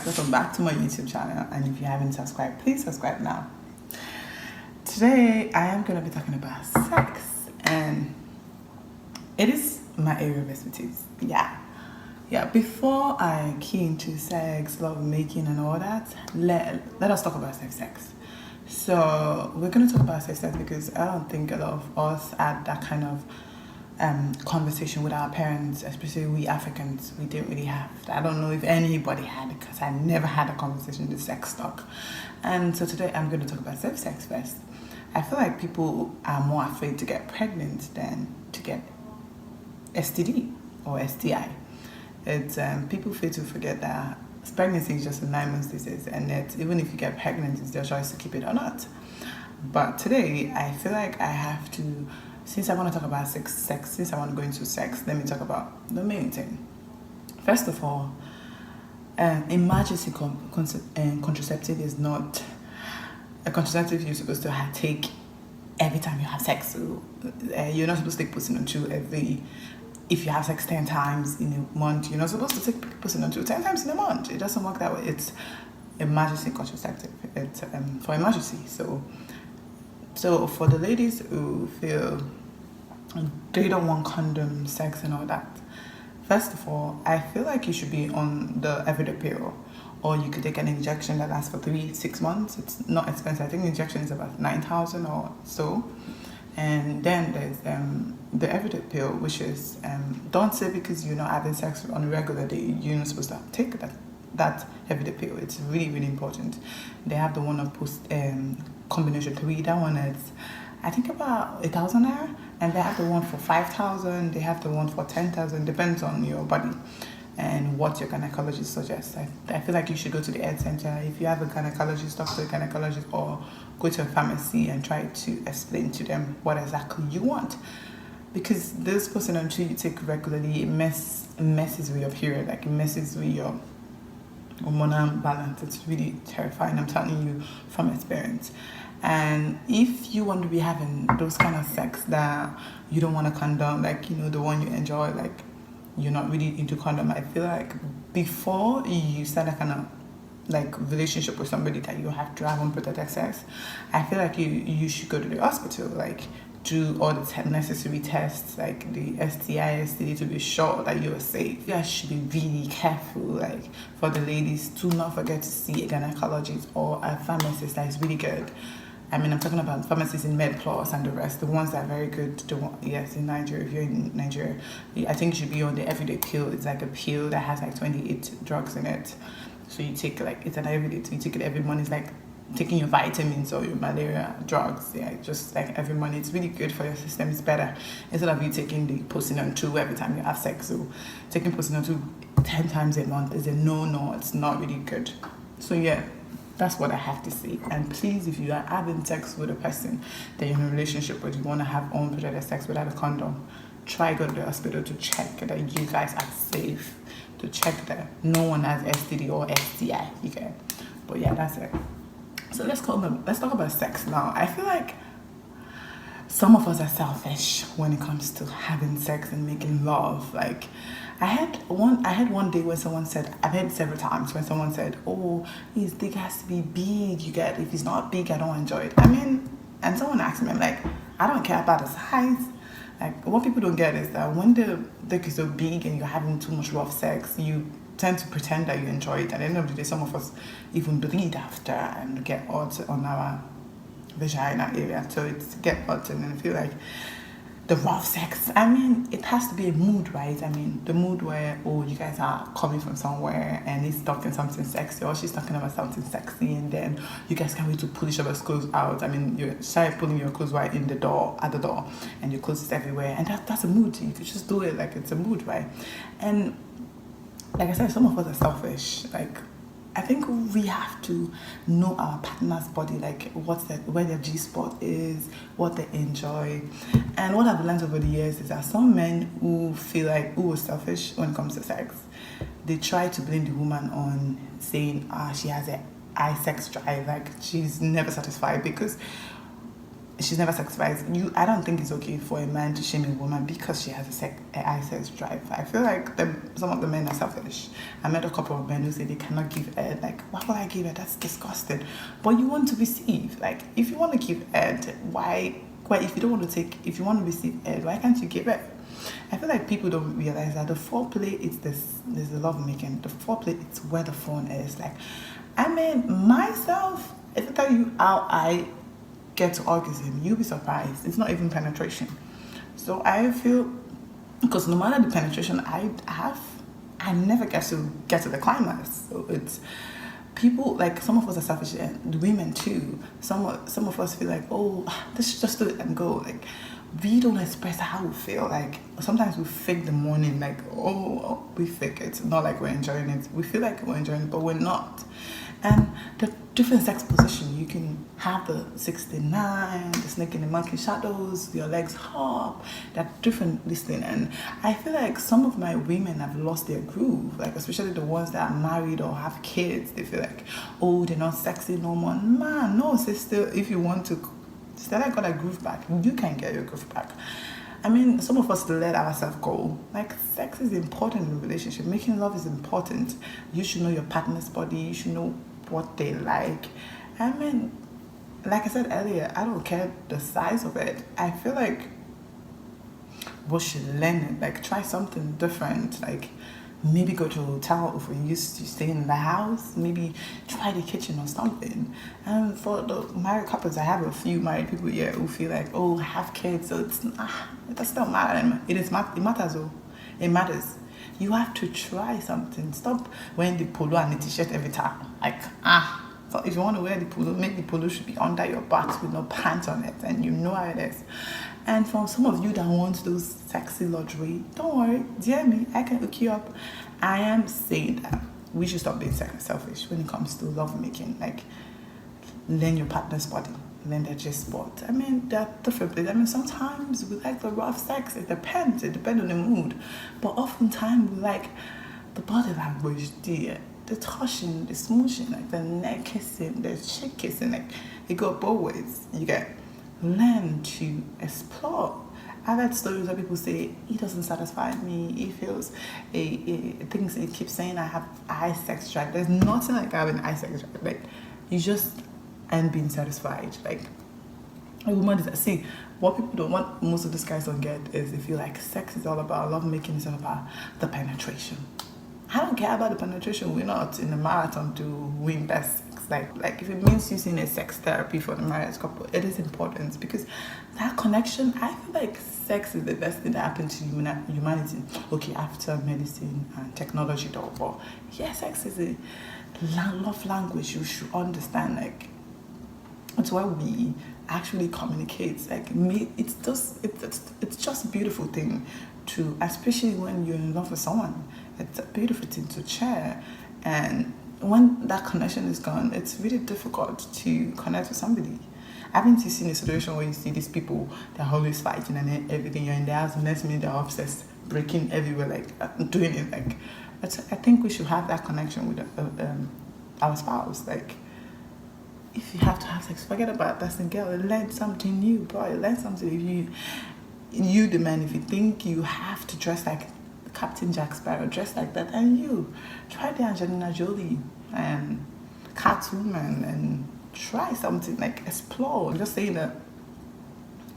welcome back to my YouTube channel, and if you haven't subscribed, please subscribe now. Today I am going to be talking about sex, and it is my area of expertise. Before I key into sex, love making and all that, let us talk about safe sex. So we're going to talk about safe sex because I don't think a lot of us had that kind of conversation with our parents, especially we Africans. We didn't really have. I don't know if anybody had, because I never had a conversation with sex talk. And so today I'm going to talk about safe sex first. I feel like people are more afraid to get pregnant than to get STD or STI. It's people fail to forget that pregnancy is just a 9 months disease, and that even if you get pregnant, it's their choice to keep it or not. But today I feel like I have to. Since I want to talk about sex, since I want to go into sex, let me talk about the main thing. First of all, emergency contraceptive is not a contraceptive you're supposed to take every time you have sex. So you're not supposed to take pussy on two if you have sex 10 times in a month, you're not supposed to take pussy on 10 times in a month. It doesn't work that way. It's emergency contraceptive. It's for emergency. So for the ladies who feel they don't want condom sex and all that, first of all, I feel like you should be on the everyday pill, or you could take an injection that lasts for 3-6 months. It's not expensive. I think the injection is about 9,000 or so. And then there's the everyday pill, which is don't say because you're not having sex on a regular day you're not supposed to take that everyday pill. It's really, really important. They have the one of combination 3. That one is, I think, about 1,000 naira, and they have the one for 5,000. They have the one for 10,000. Depends on your body and what your gynecologist suggests. I feel like you should go to the health center if you have a gynecologist, talk to a gynecologist, or go to a pharmacy and try to explain to them what exactly you want. Because this person until you take regularly, it messes with your period, like it messes with your hormonal balance. It's really terrifying, I'm telling you from experience. And if you want to be having those kind of sex that you don't want to condom, like, the one you enjoy, like you're not really into condom, I feel like before you start a kind of like relationship with somebody that you have to have unprotected sex, I feel like you should go to the hospital, like do all the necessary tests, like the STI, STD, to be sure that you are safe. You guys should be really careful, like for the ladies, to not forget to see a gynecologist or a pharmacist that is really good. I mean, I'm talking about pharmacies in MedPlus and the rest, the ones that are very good. Yes, in Nigeria, if you're in Nigeria, I think you should be on the everyday pill. It's like a pill that has like 28 drugs in it. So you take it's an everyday, you take it every morning. It's like taking your vitamins or your malaria drugs. Yeah, just like every morning. It's really good for your system. It's better instead of you taking the Postinone 2 every time you have sex. So taking Postinone 2 10 times a month is a no. It's not really good. So yeah, that's what I have to say. And please, if you are having sex with a person that you're in a relationship with, you want to have unprotected sex without a condom, try go to the hospital to check that you guys are safe. To check that no one has STD or STI. Okay, but yeah, that's it. So let's talk about sex now. I feel like some of us are selfish when it comes to having sex and making love. Like I had one day when someone said, I've heard several times when someone said, "Oh, his dick has to be big. If it's not big, I don't enjoy it." I mean, and someone asked me, I'm like, I don't care about the size. Like, what people don't get is that when the dick is so big and you're having too much rough sex, you tend to pretend that you enjoy it. At the end of the day, some of us even bleed after and get hot on our vagina area. So it's get hot, and then I feel like the rough sex, I mean, it has to be a mood, right? I mean, the mood where, you guys are coming from somewhere and he's talking something sexy or she's talking about something sexy, and then you guys can't wait to pull each other's clothes out. I mean, you start pulling your clothes right at the door, and your clothes is everywhere. And that's a mood. You could just do it like it's a mood, right? And like I said, some of us are selfish. Like, I think we have to know our partner's body, like where their G-spot is, what they enjoy. And what I've learned over the years is that some men who are selfish when it comes to sex, they try to blame the woman on saying, she has a high sex drive, like she's never satisfied, because she's never sacrificed. I don't think it's okay for a man to shame a woman because she has a high sex drive. I feel like some of the men are selfish. I met a couple of men who say they cannot give head. Like, why would I give head? That's disgusting. But you want to receive. Like, if you want to give head, why? If you don't want to if you want to receive head, why can't you give it? I feel like people don't realize that the foreplay there's the love making. The foreplay, it's where the fun is. Like, I mean, myself, if I tell you how I get to orgasm, you'll be surprised. It's not even penetration. So I feel, because no matter the penetration I have, I never get to the climax. So it's people, like, some of us are selfish, and the women too. Some of us feel like, oh, let's just do it and go. Like, we don't express how we feel. Like, sometimes we fake the morning, like, oh, we fake it. Not like we're enjoying it. We feel like we're enjoying it, but we're not. And the different sex position, you can have the 69, the snake in the monkey shadows, your legs hop, that different listening. And I feel like some of my women have lost their groove, like especially the ones that are married or have kids. They feel like, oh, they're not sexy no more. Man, no, sister, if you want to, still I got a groove back, you can get your groove back. I mean, some of us let ourselves go. Like, sex is important in a relationship. Making love is important. You should know your partner's body. You should know what they like. I mean, like I said earlier, I don't care the size of it. I feel like we should learn it. Like, try something different. Like, maybe go to a hotel if we used to stay in the house. Maybe try the kitchen or something. And for the married couples, I have a few married people here who feel like, oh, have kids, so it does not matter. It matters, though. It matters. You have to try something. Stop wearing the polo and the t-shirt every time. Like, so if you want to wear the polo, maybe the polo should be under your butt with no pants on it, and you know how it is. And for some of you that want those sexy lingerie, don't worry, dear me, I can hook you up. I am saying that we should stop being selfish when it comes to love making. Like, learn your partner's body, learn their G-spot. I mean, there are different things. I mean, sometimes we like the rough sex. It depends on the mood. But oftentimes we like the body language, the touching, the smooshing, like the neck kissing, the cheek kissing. Like, it goes both ways. You get learn to explore. I've had stories where people say, he doesn't satisfy me, he feels things, he keeps saying I have high sex drive. There's nothing like having high sex drive. Like, you just aren't being satisfied. Like, a woman is, see, what people don't want, most of these guys don't get is they feel like sex is all about, love making is all about the penetration. I don't care about the penetration. We're not in a marathon to win best sex. Like if it means using a sex therapy for the married couple, it is important, because that connection, I feel like sex is the best thing that happened to humanity. Okay, after medicine and technology though, but yeah, sex is a love language you should understand. Like, it's why we actually communicate. Like, it's just a beautiful thing to, especially when you're in love with someone. It's a beautiful thing to share. And when that connection is gone, it's really difficult to connect with somebody. Haven't you seen a situation where you see these people, they're always fighting and everything, you're in the house, and next minute they're obsessed, breaking everywhere, like doing it. Like, I think we should have that connection with our spouse. Like, if you have to have sex, forget about that and girl, learn something new, bro. Learn something. If you the man, if you think you have to dress like Captain Jack Sparrow, dress like that, and you try the Angelina Jolie and Catwoman and try something, like explore. I'm just saying that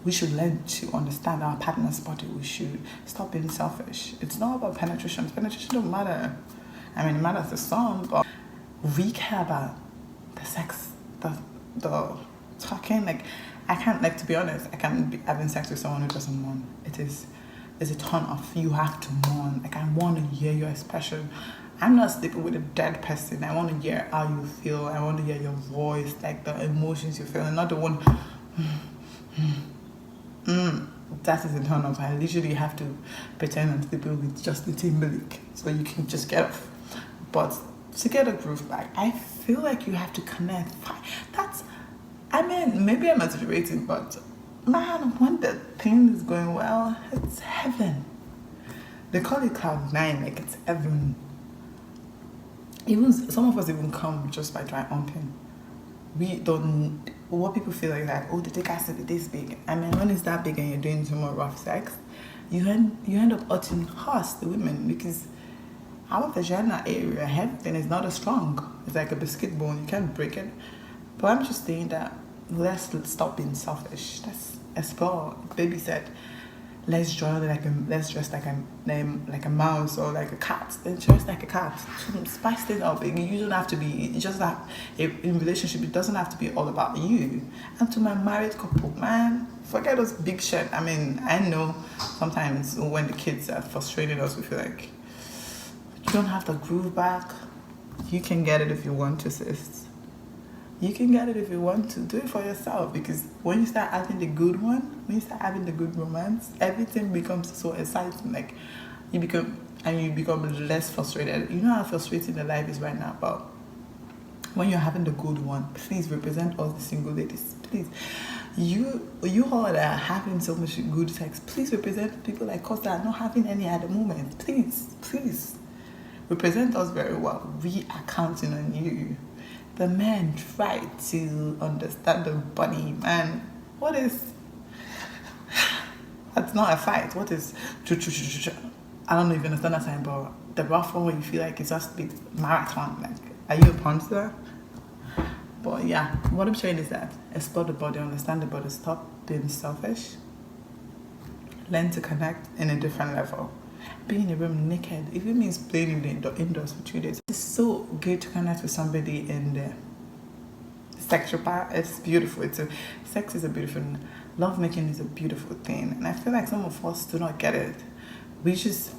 we should learn to understand our partner's body. We should stop being selfish. It's not about penetration. Penetration don't matter. I mean, it matters to some, but we care about the sex, the talking. Like, I can't, like, to be honest, I can't be having sex with someone who doesn't mourn. It's a turn off. You have to mourn. Like, I want to hear your expression. I'm not sleeping with a dead person. I want to hear how you feel. I want to hear your voice, like the emotions you feel, and not the one. That is a turn off. I literally have to pretend I'm sleeping with Justin Timberlake so you can just get off. But to get a groove back, I feel like you have to connect. I mean, maybe I'm exaggerating, but man, when the thing is going well, it's heaven. They call it cloud 9, like it's heaven. Even some of us even come just by dry humping. we don't, what people feel like that, oh, the dick has to be this big. I mean, when it's that big and you're doing too much rough sex, you end up hurting us, the women, because our vagina area, everything is not as strong. It's like a biscuit bone, you can't break it. But I'm just saying that let's stop being selfish. Let's explore. Baby said, let's dress like a mouse or like a cat. Then dress like a cat. Spice things up. You don't have to be. It's just that in relationship, it doesn't have to be all about you. And to my married couple, man, forget those big shit. I mean, I know sometimes when the kids are frustrating us, we feel like you don't have to groove back. You can get it if you want to, sis. You can get it if you want to. Do it for yourself, because when you start having the good one, when you start having the good romance, everything becomes so exciting. Like you become less frustrated. You know how frustrating the life is right now, but when you're having the good one, please represent us, the single ladies. Please, you all that are having so much good sex, please represent people like us that are not having any at the moment. Please represent us very well. We are counting on you. The men try to understand the body, man. What is? That's not a fight. What is? I don't know if you understand that time, but the rough one where you feel like it's just a big marathon. Like, are you a puncher? But yeah, what I'm saying is that explore the body, understand the body, stop being selfish, learn to connect in a different level. Be in a room naked, if it means playing in the indoors for 2 days. It's so good to connect with somebody in the sexual part. It's beautiful. Sex is a beautiful, love making is a beautiful thing. And I feel like some of us do not get it. We just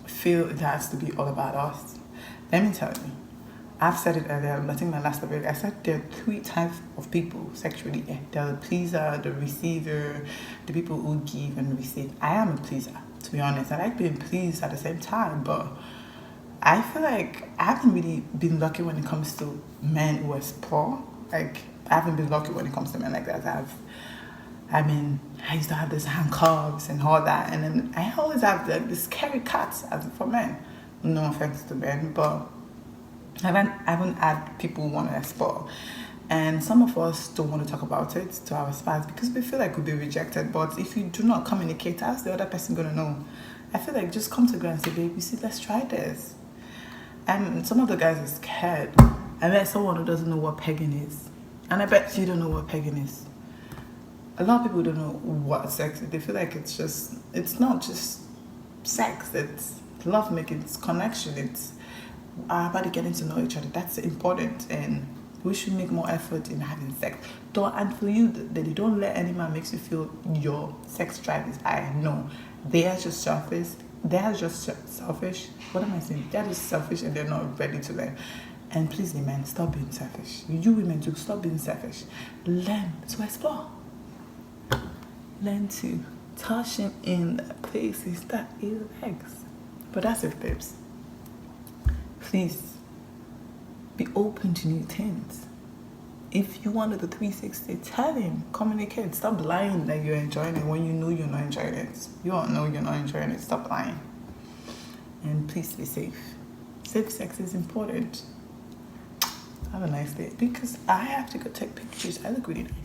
feel it has to be all about us. Let me tell you, I've said it earlier, I think my last episode, I said there are 3 types of people sexually. There are the pleaser, the receiver, the people who give and receive. I am a pleaser, to be honest. I like being pleased at the same time, but I feel like I haven't really been lucky when it comes to men who explore. Like, I haven't been lucky when it comes to men like that. I used to have these handcuffs and all that, and then I always have like this scary cats as for men. No offense to men, but I haven't had people who want to explore. And some of us don't want to talk about it to our spouse because we feel like we'll be rejected. But if you do not communicate, how's the other person going to know? I feel like just come together and say, babe, you see, let's try this. And some of the guys are scared. I met someone who doesn't know what pegging is. And I bet you don't know what pegging is. A lot of people don't know what sex is. They feel like it's not just sex. It's love making, it's connection, it's our body getting to know each other. That's important, and we should make more effort in having sex. And for you, that don't let any man makes you feel your sex drive is high. No, they are just selfish. They are just selfish. What am I saying? They are just selfish, and they're not ready to learn. And please, men, stop being selfish. You women too, stop being selfish. Learn to explore. Learn to touch him in places that he likes. But that's it, babes. Please be open to new things. If you wanted the 360, tell him, communicate. Stop lying that you're enjoying it when you know you're not enjoying it. You all know you're not enjoying it. Stop lying. And please be safe. Safe sex is important. Have a nice day. Because I have to go take pictures. I look really nice.